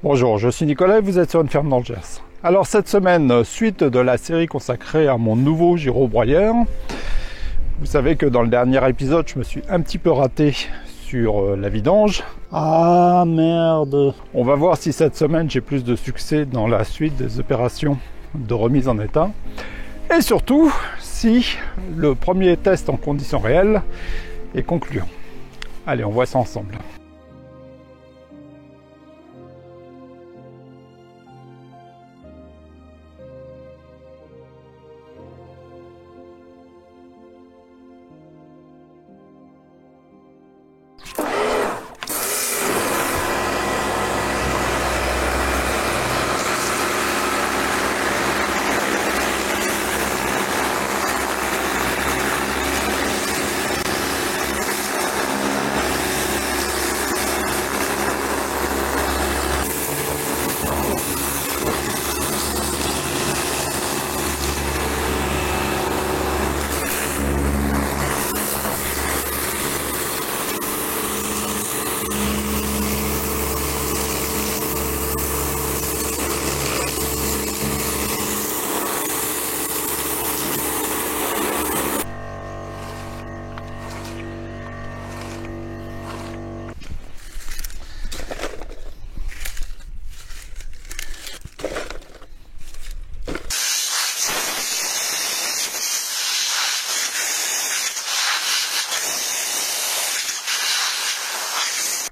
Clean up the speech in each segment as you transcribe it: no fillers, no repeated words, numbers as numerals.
Bonjour, je suis Nicolas et vous êtes sur une ferme dans le Gers. Alors cette semaine, suite de la série consacrée à mon nouveau gyrobroyeur, vous savez que dans le dernier épisode, je me suis un petit peu raté sur la vidange. Ah merde! On va voir si cette semaine j'ai plus de succès dans la suite des opérations de remise en état. Et surtout, si le premier test en conditions réelles est concluant. Allez, on voit ça ensemble.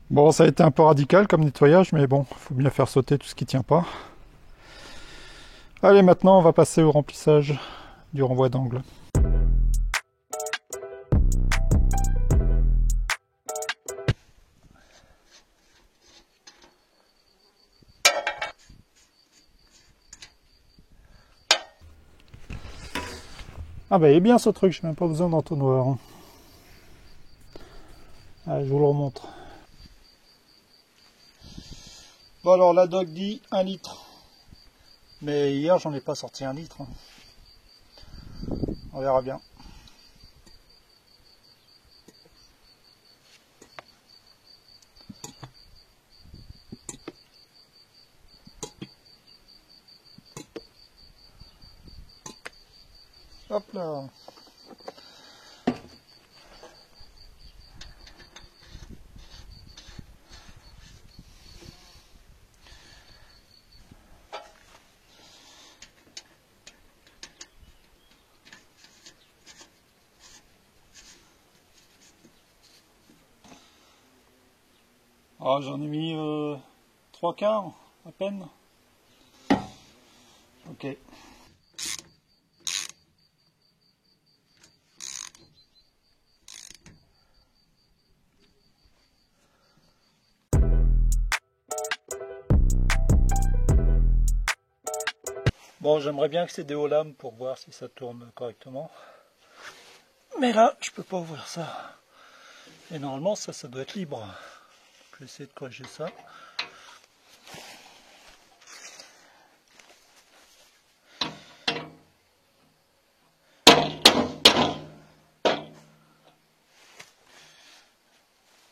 Bon, ça a été un peu radical comme nettoyage, mais bon, il faut bien faire sauter tout ce qui tient pas. Allez, maintenant, on va passer au remplissage du renvoi d'angle. Ah bah, il est bien ce truc, j'ai même pas besoin d'entonnoir. Allez, je vous le remontre. Bon alors la doc dit 1 litre, mais hier j'en ai pas sorti 1 litre, on verra bien. Hop là. Ah, j'en ai mis 3/4 à peine. Ok. Bon, j'aimerais bien accéder aux lames pour voir si ça tourne correctement. Mais là, je peux pas ouvrir ça. Et normalement, ça doit être libre. Je vais essayer de corriger ça.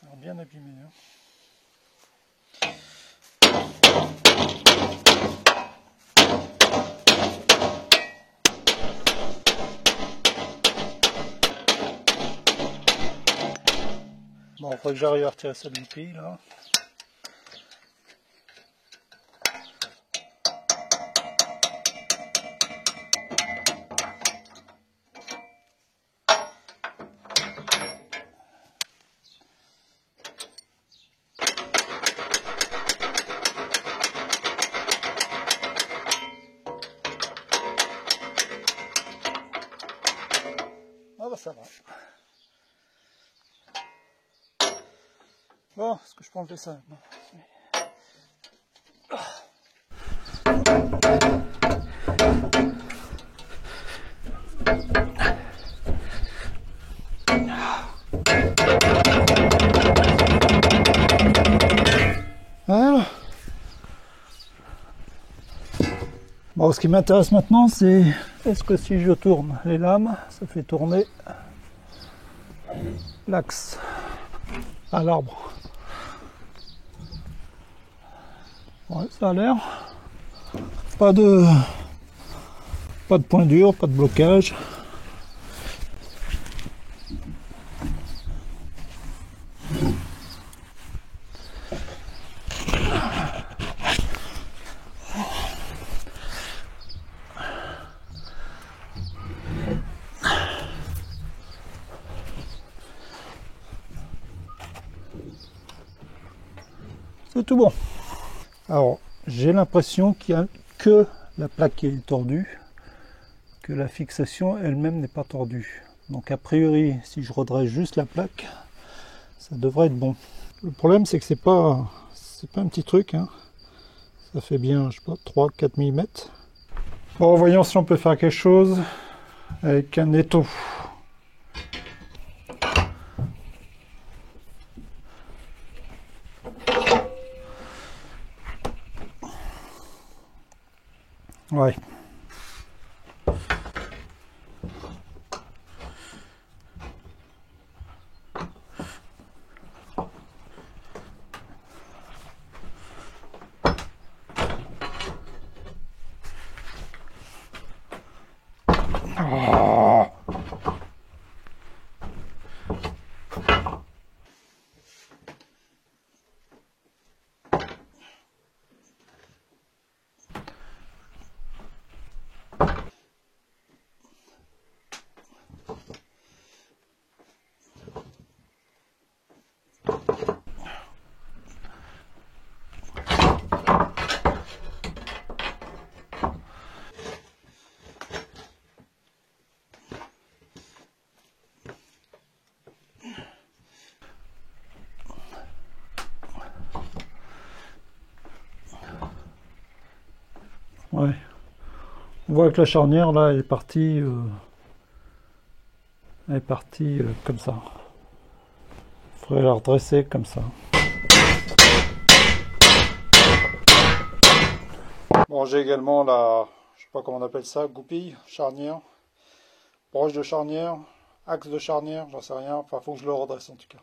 Alors, bien abîmé. Hein. Bon, il faut que j'arrive à retirer ça de l'épée là. Ah bah ça va. Bon, est-ce que je peux enlever ça maintenant? Voilà. Bon, ce qui m'intéresse maintenant, c'est est-ce que si je tourne les lames, ça fait tourner l'axe à l'arbre. Ouais, ça a l'air. Pas de point dur, pas de blocage. C'est tout bon. Alors, j'ai l'impression qu'il n'y a que la plaque qui est tordue, que la fixation elle-même n'est pas tordue. Donc a priori, si je redresse juste la plaque, ça devrait être bon. Le problème, c'est que c'est pas un petit truc, hein. Ça fait bien, je sais pas, 3-4 mm. Bon, voyons si on peut faire quelque chose avec un étau. Ouais. Oh. Ouais. On voit que la charnière là est partie comme ça. Il faudrait la redresser comme ça. Bon, j'ai également la, je sais pas comment on appelle ça, goupille, charnière, broche de charnière, axe de charnière, j'en sais rien. Enfin, faut que je le redresse en tout cas.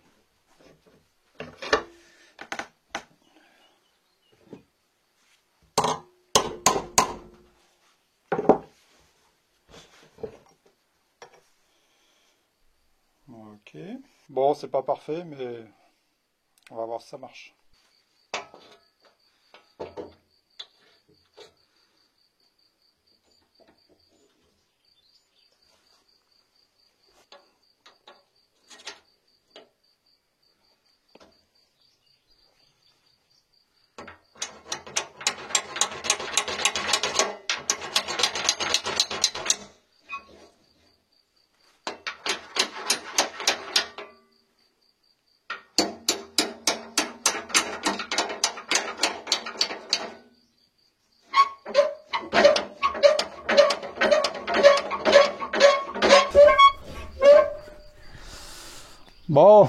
Ok. Bon, c'est pas parfait, mais on va voir si ça marche. Bon,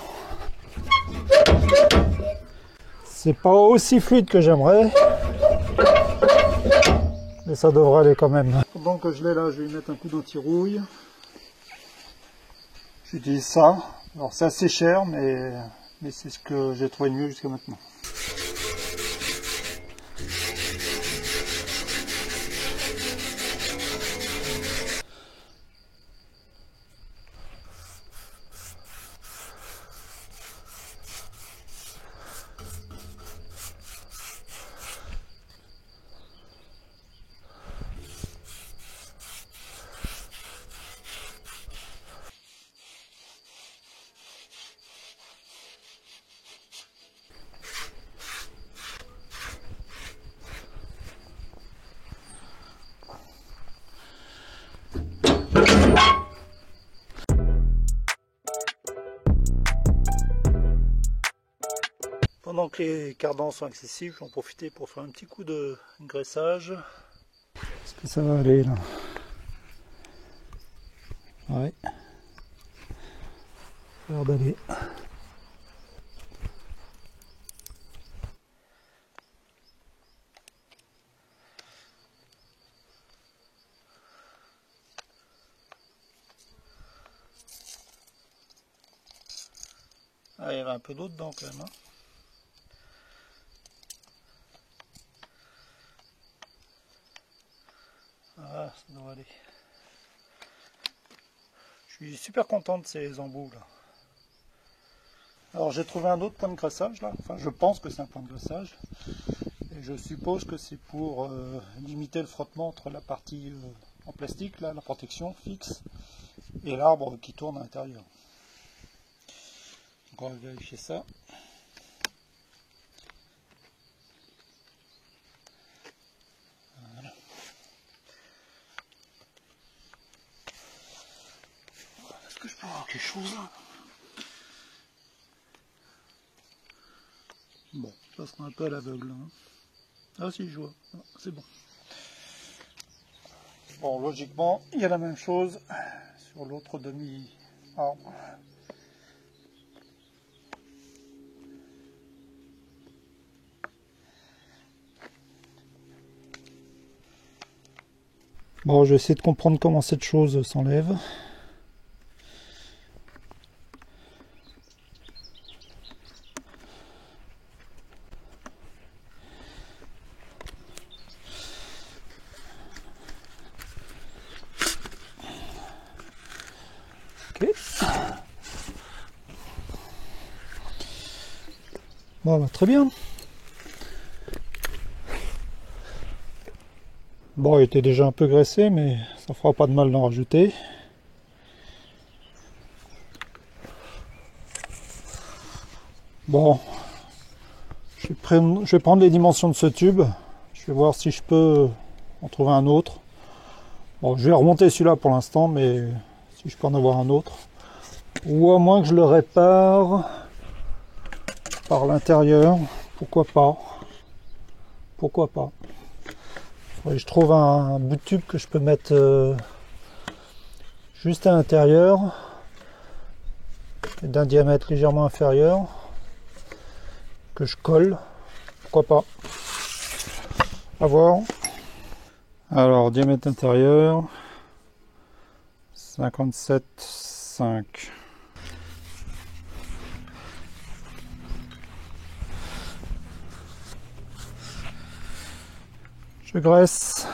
c'est pas aussi fluide que j'aimerais, mais ça devrait aller quand même. Pendant que je l'ai là, je vais lui mettre un coup d'anti-rouille. J'utilise ça. Alors c'est assez cher, mais c'est ce que j'ai trouvé de mieux jusqu'à maintenant. Pendant que les cardans sont accessibles, j'en profite pour faire un petit coup de graissage. Est-ce que ça va aller là? Ouais. Ça a l'air d'aller. Ah, il y avait un peu d'eau dedans quand même. Hein. Voilà, ça devrait aller. Je suis super content de ces embouts là. Alors j'ai trouvé un autre point de graissage là, enfin je pense que c'est un point de graissage. Et je suppose que c'est pour limiter le frottement entre la partie en plastique, là, la protection fixe, et l'arbre qui tourne à l'intérieur. Donc on va vérifier ça. Voilà. Est-ce que je peux avoir quelque chose là? Bon, ça sera un peu à l'aveugle. Hein. Ah si, je vois. Ah, c'est bon. Bon, logiquement, il y a la même chose sur l'autre demi-arbre. Bon, je vais essayer de comprendre comment cette chose s'enlève. Ok. Bon, bah, très bien. Bon, il était déjà un peu graissé, mais ça fera pas de mal d'en rajouter. Bon, je vais prendre les dimensions de ce tube. Je vais voir si je peux en trouver un autre. Bon, je vais remonter celui-là pour l'instant, mais si je peux en avoir un autre. Ou à moins que je le répare par l'intérieur. Pourquoi pas? Pourquoi pas? Faudrait que je trouve un bout de tube que je peux mettre juste à l'intérieur, d'un diamètre légèrement inférieur, que je colle. Pourquoi pas? À voir. Alors, diamètre intérieur 57,5. Je graisse.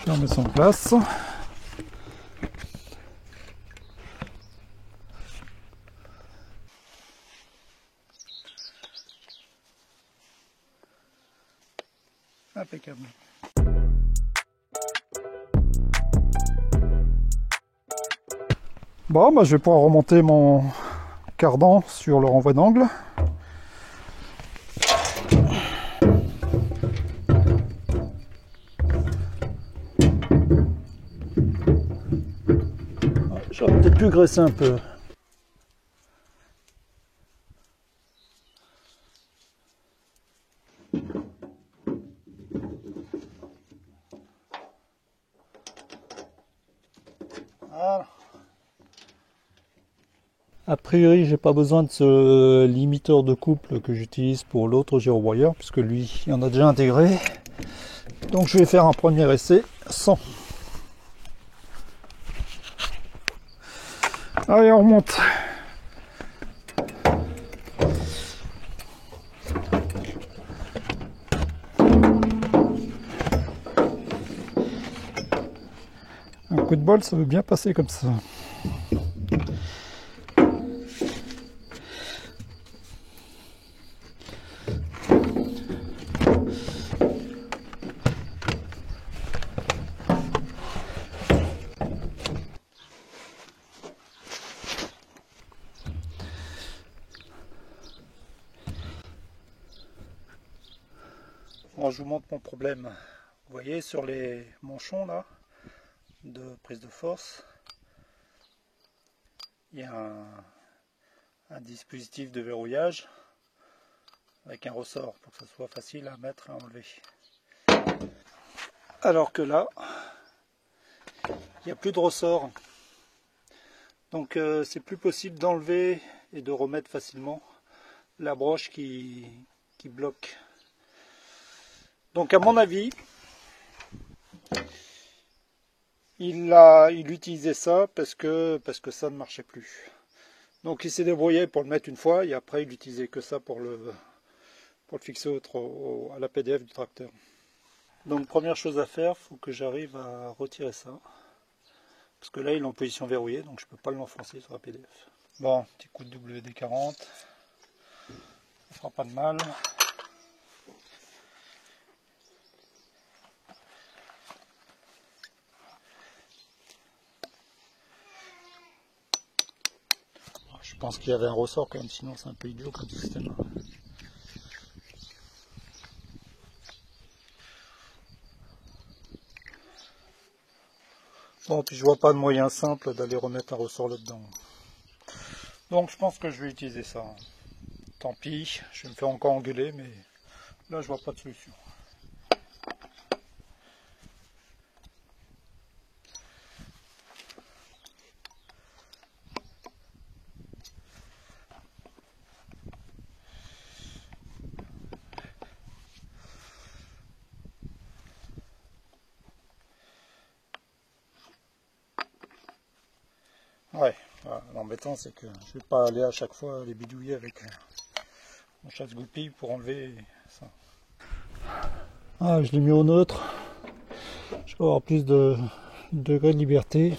Je remets ça en place. Impeccable. Bon, bah, je vais pouvoir remonter mon cardan sur le renvoi d'angle. J'aurais peut-être pu graisser un peu. Voilà. A priori, j'ai pas besoin de ce limiteur de couple que j'utilise pour l'autre gyrobroyeur, puisque lui, il y en a déjà intégré. Donc je vais faire un premier essai sans. Allez, on remonte. Un coup de bol, ça veut bien passer comme ça. Bon, je vous montre mon problème. Vous voyez sur les manchons là de prise de force, il y a un dispositif de verrouillage avec un ressort pour que ça soit facile à mettre et à enlever. Alors que là, il n'y a plus de ressort. Donc c'est plus possible d'enlever et de remettre facilement la broche qui bloque. Donc à mon avis, il utilisait ça parce que ça ne marchait plus. Donc il s'est débrouillé pour le mettre une fois et après il n'utilisait que ça pour le fixer à la PDF du tracteur. Donc première chose à faire, il faut que j'arrive à retirer ça. Parce que là il est en position verrouillée, donc je ne peux pas l'enfoncer sur la PDF. Bon, petit coup de WD-40, ça fera pas de mal. Je pense qu'il y avait un ressort quand même, sinon c'est un peu idiot comme système. Bon, puis je vois pas de moyen simple d'aller remettre un ressort là-dedans. Donc je pense que je vais utiliser ça. Tant pis, je vais me faire encore engueuler, mais là je vois pas de solution. Ouais, voilà. L'embêtant c'est que je vais pas aller à chaque fois les bidouiller avec mon chasse-goupille pour enlever ça. Ah, je l'ai mis au neutre. Je vais avoir plus de degrés de liberté.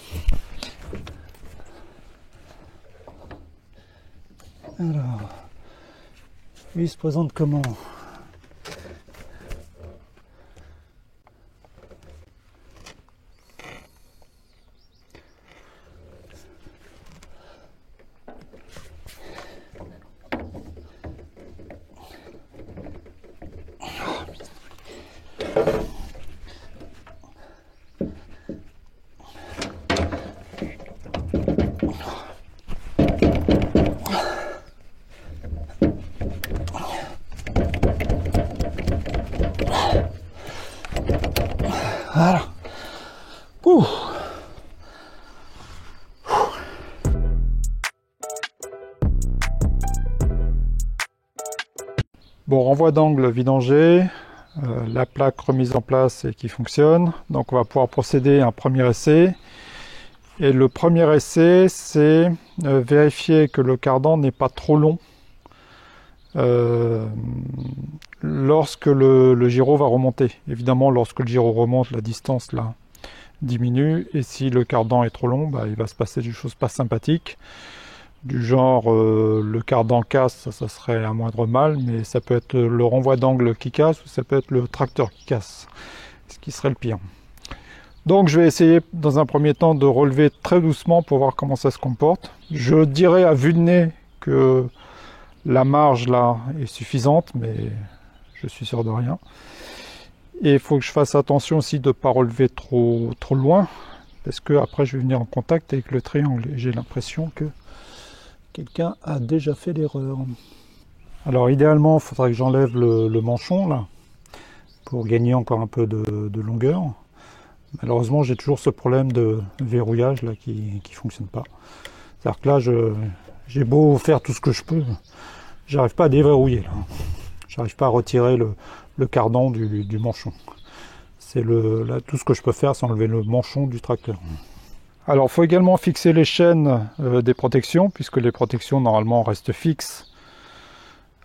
Alors, lui il se présente comment? Voilà. Ouh. Bon, renvoi d'angle vidangé, la plaque remise en place et qui fonctionne. Donc on va pouvoir procéder à un premier essai. Et le premier essai, c'est vérifier que le cardan n'est pas trop long lorsque le gyro va remonter. Évidemment, lorsque le gyro remonte, la distance là diminue. Et si le cardan est trop long, bah, il va se passer des choses pas sympathiques. Du genre le cardan casse, ça serait un moindre mal, mais ça peut être le renvoi d'angle qui casse ou ça peut être le tracteur qui casse, ce qui serait le pire. Donc je vais essayer dans un premier temps de relever très doucement pour voir comment ça se comporte. Je dirais à vue de nez que la marge là est suffisante, mais je suis sûr de rien. Et il faut que je fasse attention aussi de ne pas relever trop loin, parce que après je vais venir en contact avec le triangle et j'ai l'impression que quelqu'un a déjà fait l'erreur. Alors idéalement, il faudrait que j'enlève le manchon là, pour gagner encore un peu de longueur. Malheureusement, j'ai toujours ce problème de verrouillage là qui fonctionne pas. C'est-à-dire que là, j'ai beau faire tout ce que je peux, j'arrive pas à déverrouiller. J'arrive pas à retirer le cardan du manchon. C'est là tout ce que je peux faire, c'est enlever le manchon du tracteur. Alors, il faut également fixer les chaînes des protections, puisque les protections normalement restent fixes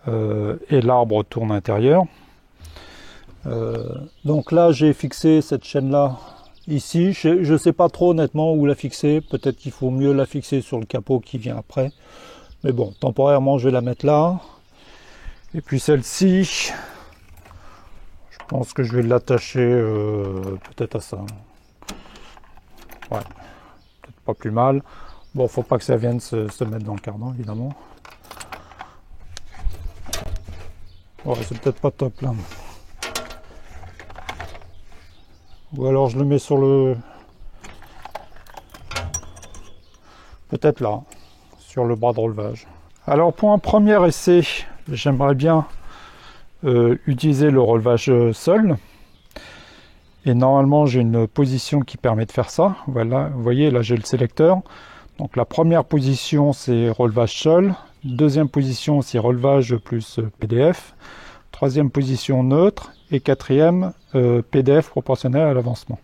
et l'arbre tourne à l'intérieur. Donc là, j'ai fixé cette chaîne-là ici. Je ne sais pas trop honnêtement où la fixer. Peut-être qu'il faut mieux la fixer sur le capot qui vient après. Mais bon, temporairement, je vais la mettre là. Et puis celle-ci, je pense que je vais l'attacher peut-être à ça. Ouais. Pas plus mal. Bon, faut pas que ça vienne se mettre dans le cardan, évidemment. Ouais, c'est peut-être pas top là. Ou alors je le mets sur le... peut-être là, sur le bras de relevage. Alors pour un premier essai, j'aimerais bien utiliser le relevage seul. Et normalement, j'ai une position qui permet de faire ça. Voilà, vous voyez, là j'ai le sélecteur. Donc la première position, c'est relevage seul. Deuxième position, c'est relevage plus PDF. Troisième position, neutre. Et quatrième, PDF proportionnel à l'avancement.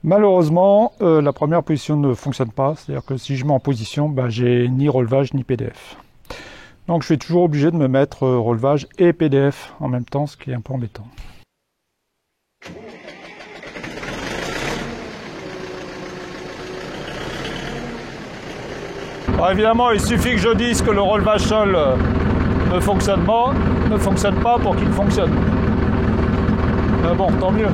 Malheureusement, la première position ne fonctionne pas, c'est-à-dire que si je mets en position, j'ai ni relevage ni PDF. Donc je suis toujours obligé de me mettre relevage et PDF en même temps, ce qui est un peu embêtant. Bon, évidemment, il suffit que je dise que le relevage seul ne fonctionne pas pour qu'il fonctionne. Mais bon, tant mieux.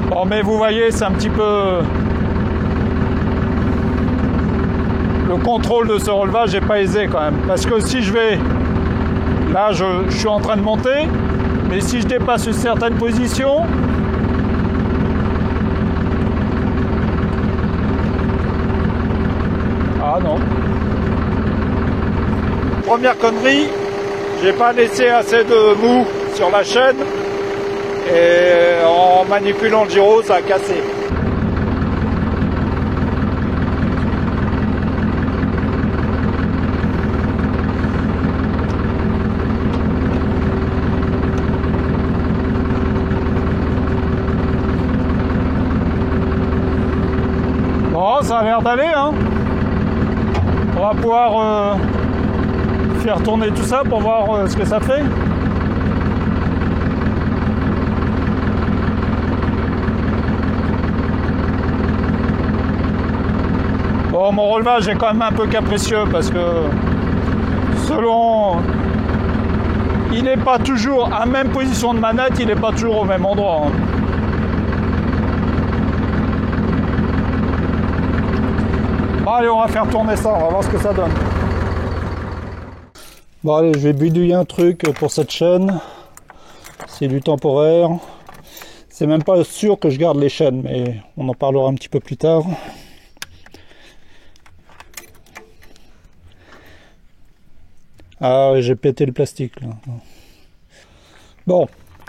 Bon, mais vous voyez, c'est un petit peu... Le contrôle de ce relevage n'est pas aisé quand même. Parce que si je vais... Là, je suis en train de monter. Mais si je dépasse une certaine position... Ah non. Première connerie, j'ai pas laissé assez de mou sur la chaîne. Et en manipulant le gyro, ça a cassé. Bon, ça a l'air d'aller, hein. On va pouvoir faire tourner tout ça pour voir ce que ça fait. Bon, mon relevage est quand même un peu capricieux parce que selon... Il n'est pas toujours à même position de manette, il n'est pas toujours au même endroit. Hein. Bon, allez, on va faire tourner ça, on va voir ce que ça donne. Bon, allez, je vais bidouiller un truc pour cette chaîne. C'est du temporaire. C'est même pas sûr que je garde les chaînes, mais on en parlera un petit peu plus tard. Ah ouais, j'ai pété le plastique là. Bon,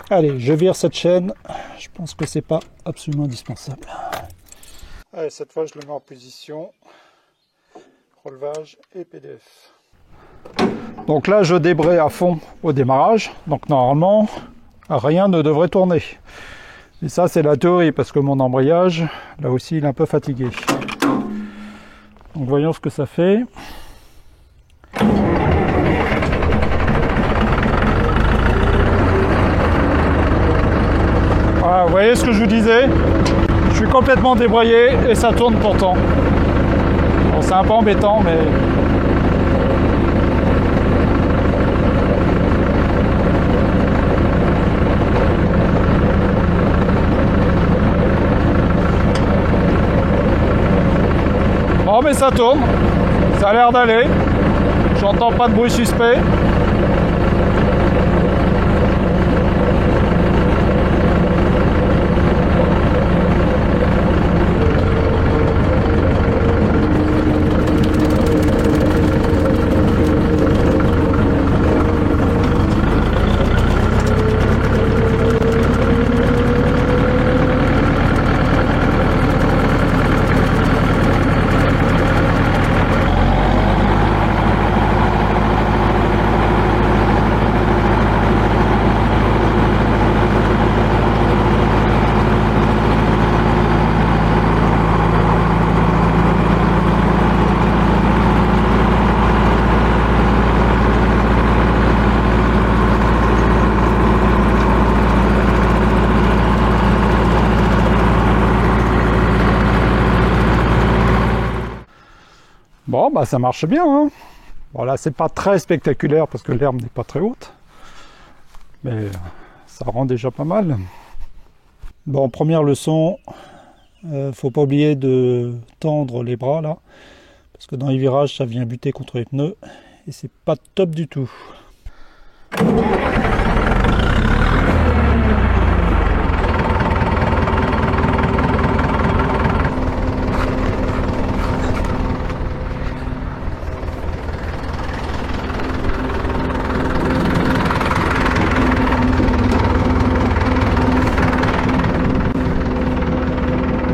allez, je vire cette chaîne. Je pense que c'est pas absolument indispensable. Allez, cette fois je le mets en position. Relevage et PDF. Donc là je débraye à fond au démarrage. Donc normalement rien ne devrait tourner. Et ça c'est la théorie parce que mon embrayage là aussi il est un peu fatigué. Donc voyons ce que ça fait. Voilà, vous voyez ce que je vous disais, je suis complètement débrayé et ça tourne pourtant. Bon, c'est un peu embêtant, mais... Bon, mais ça tourne, ça a l'air d'aller, j'entends pas de bruit suspect. Bon, bah ça marche bien. Hein. Bon, là, c'est pas très spectaculaire parce que l'herbe n'est pas très haute. Mais ça rend déjà pas mal. Bon, première leçon, faut pas oublier de tendre les bras là. Parce que dans les virages, ça vient buter contre les pneus. Et c'est pas top du tout.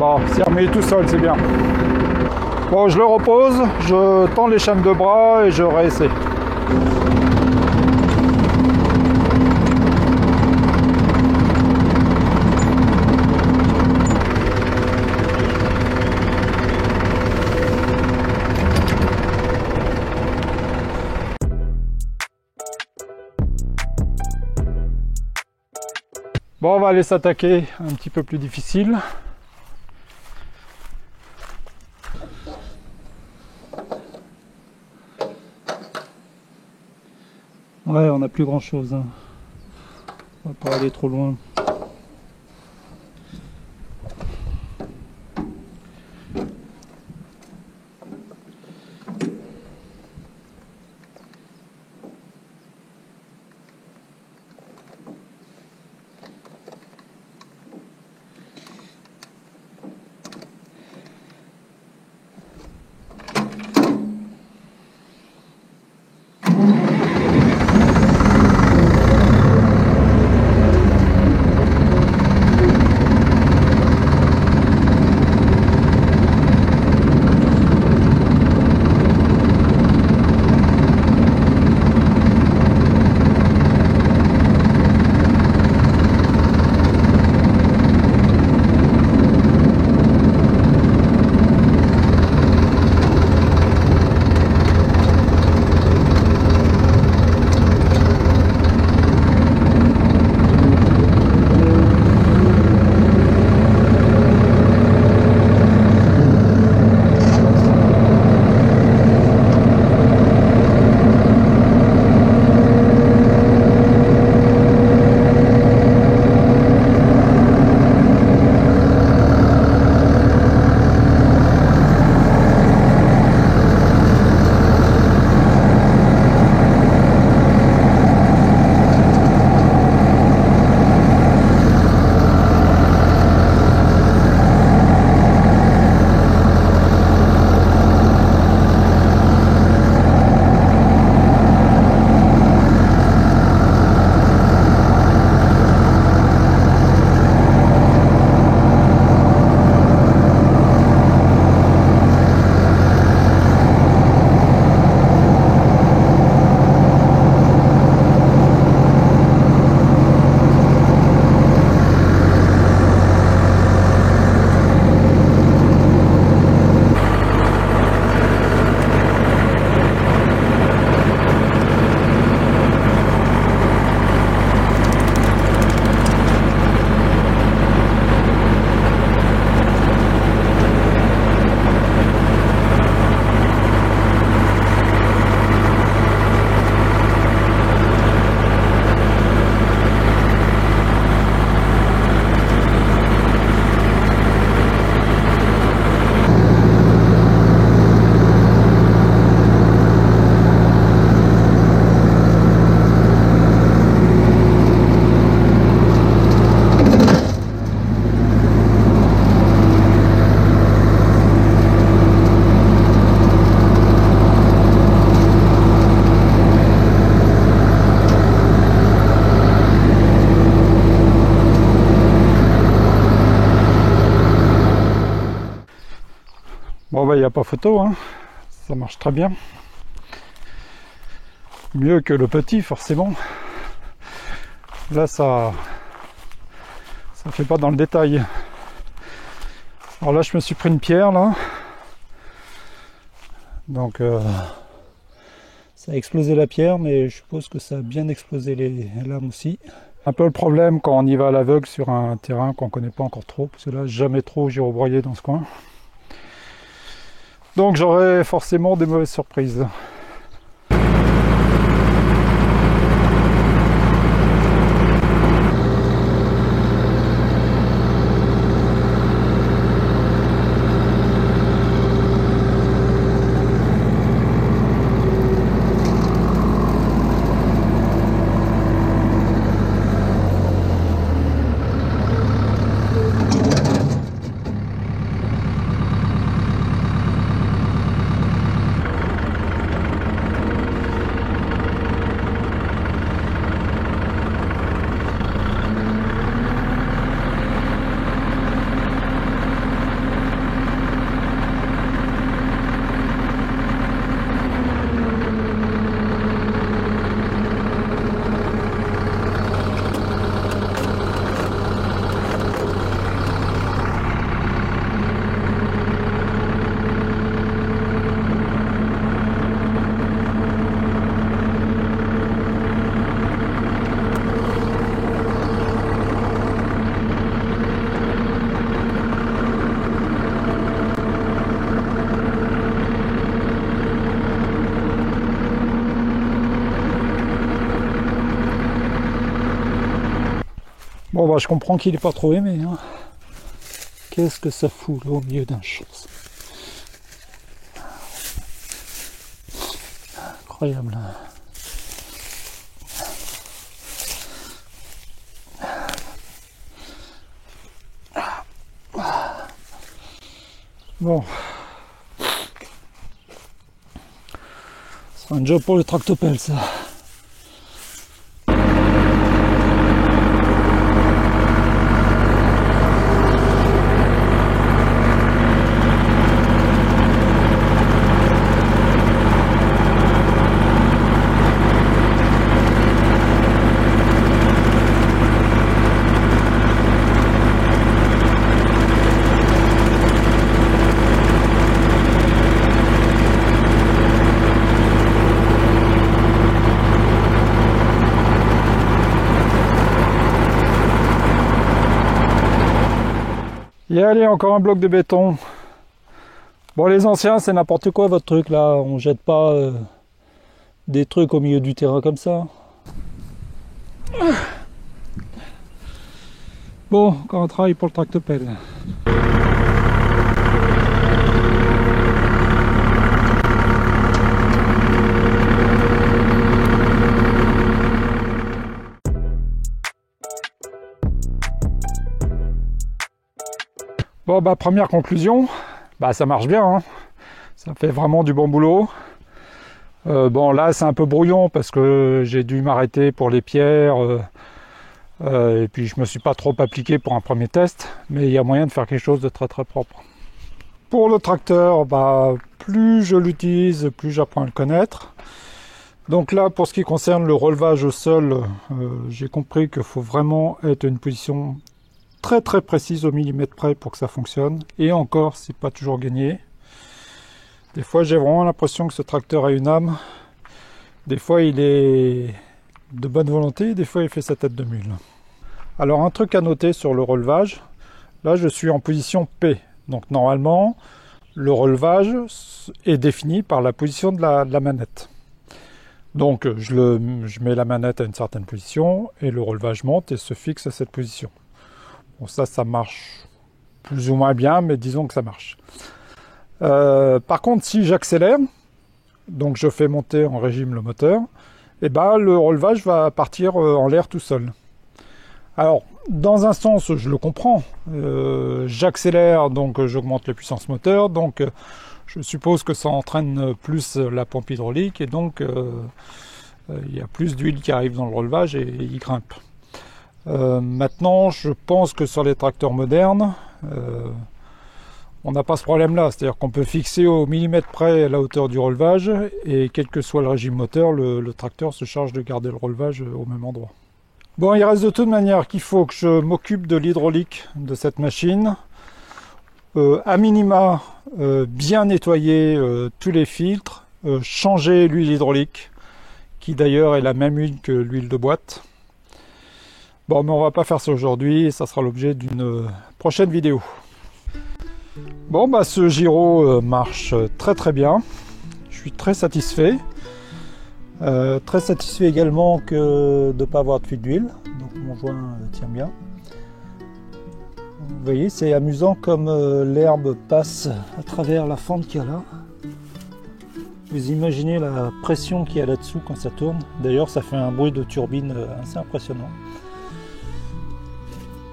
va, c'est remis tout seul, c'est bien. Bon, je le repose, je tends les chaînes de bras et je réessaie. Bon, on va aller s'attaquer un petit peu plus difficile. Ouais, on n'a plus grand chose. Hein. On va pas aller trop loin. Bon bah il n'y a pas photo, hein. Ça marche très bien. Mieux que le petit forcément. Là ça fait pas dans le détail. Alors là je me suis pris une pierre là. Donc ça a explosé la pierre, mais je suppose que ça a bien explosé les lames aussi. Un peu le problème quand on y va à l'aveugle sur un terrain qu'on connaît pas encore trop, parce que là jamais trop girobroyé dans ce coin. Donc j'aurai forcément des mauvaises surprises. Bon bah je comprends qu'il n'est pas trop aimé. Hein. Qu'est-ce que ça fout là au milieu d'un champ? Incroyable. Bon. C'est un job pour le tractopelle ça. Et allez, encore un bloc de béton. Bon, les anciens, c'est n'importe quoi votre truc là. On jette pas des trucs au milieu du terrain comme ça. Bon, encore un travail pour le tractopelle. Bon bah première conclusion, bah ça marche bien, hein. Ça fait vraiment du bon boulot. Bon là c'est un peu brouillon parce que j'ai dû m'arrêter pour les pierres et puis je me suis pas trop appliqué pour un premier test, mais il y a moyen de faire quelque chose de très très propre. Pour le tracteur, bah plus je l'utilise, plus j'apprends à le connaître. Donc là pour ce qui concerne le relevage au sol, j'ai compris qu'il faut vraiment être à une position très très précise au millimètre près pour que ça fonctionne, et encore c'est pas toujours gagné. Des fois j'ai vraiment l'impression que ce tracteur a une âme, des fois il est de bonne volonté, des fois il fait sa tête de mule. Alors un truc à noter sur le relevage, là je suis en position P, donc normalement le relevage est défini par la position de la manette. Donc je mets la manette à une certaine position et le relevage monte et se fixe à cette position. Bon, ça marche plus ou moins bien, mais disons que ça marche. Par contre, si j'accélère, donc je fais monter en régime le moteur, et ben le relevage va partir en l'air tout seul. Alors, dans un sens, je le comprends. J'accélère, donc j'augmente la puissance moteur, donc je suppose que ça entraîne plus la pompe hydraulique, et donc il y a plus d'huile qui arrive dans le relevage et il grimpe. Maintenant, je pense que sur les tracteurs modernes, on n'a pas ce problème-là. C'est-à-dire qu'on peut fixer au millimètre près la hauteur du relevage et quel que soit le régime moteur, le tracteur se charge de garder le relevage au même endroit. Bon, il reste de toute manière qu'il faut que je m'occupe de l'hydraulique de cette machine. À minima, bien nettoyer tous les filtres, changer l'huile hydraulique, qui d'ailleurs est la même huile que l'huile de boîte. Bon, mais on va pas faire ça aujourd'hui, ça sera l'objet d'une prochaine vidéo. Bon, bah ce gyro marche très très bien. Je suis très satisfait. Très satisfait également que de ne pas avoir de fuite d'huile. Donc mon joint tient bien. Vous voyez, c'est amusant comme l'herbe passe à travers la fente qu'il y a là. Vous imaginez la pression qu'il y a là-dessous quand ça tourne. D'ailleurs, ça fait un bruit de turbine assez impressionnant.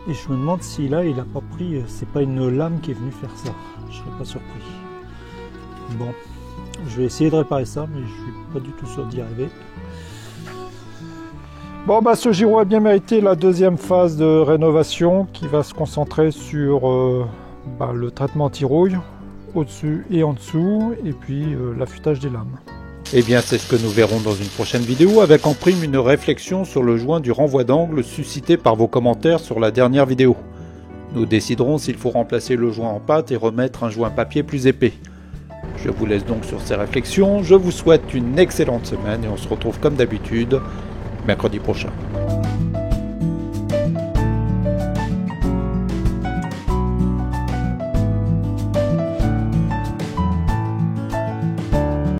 Et je me demande si là il a pas pris, c'est pas une lame qui est venue faire ça. Je serais pas surpris. Bon, je vais essayer de réparer ça, mais je suis pas du tout sûr d'y arriver. Bon bah ce gyro a bien mérité la deuxième phase de rénovation qui va se concentrer sur le traitement anti-rouille au-dessus et en dessous, et puis l'affûtage des lames. Eh bien, c'est ce que nous verrons dans une prochaine vidéo, avec en prime une réflexion sur le joint du renvoi d'angle suscité par vos commentaires sur la dernière vidéo. Nous déciderons s'il faut remplacer le joint en pâte et remettre un joint papier plus épais. Je vous laisse donc sur ces réflexions, je vous souhaite une excellente semaine et on se retrouve comme d'habitude mercredi prochain.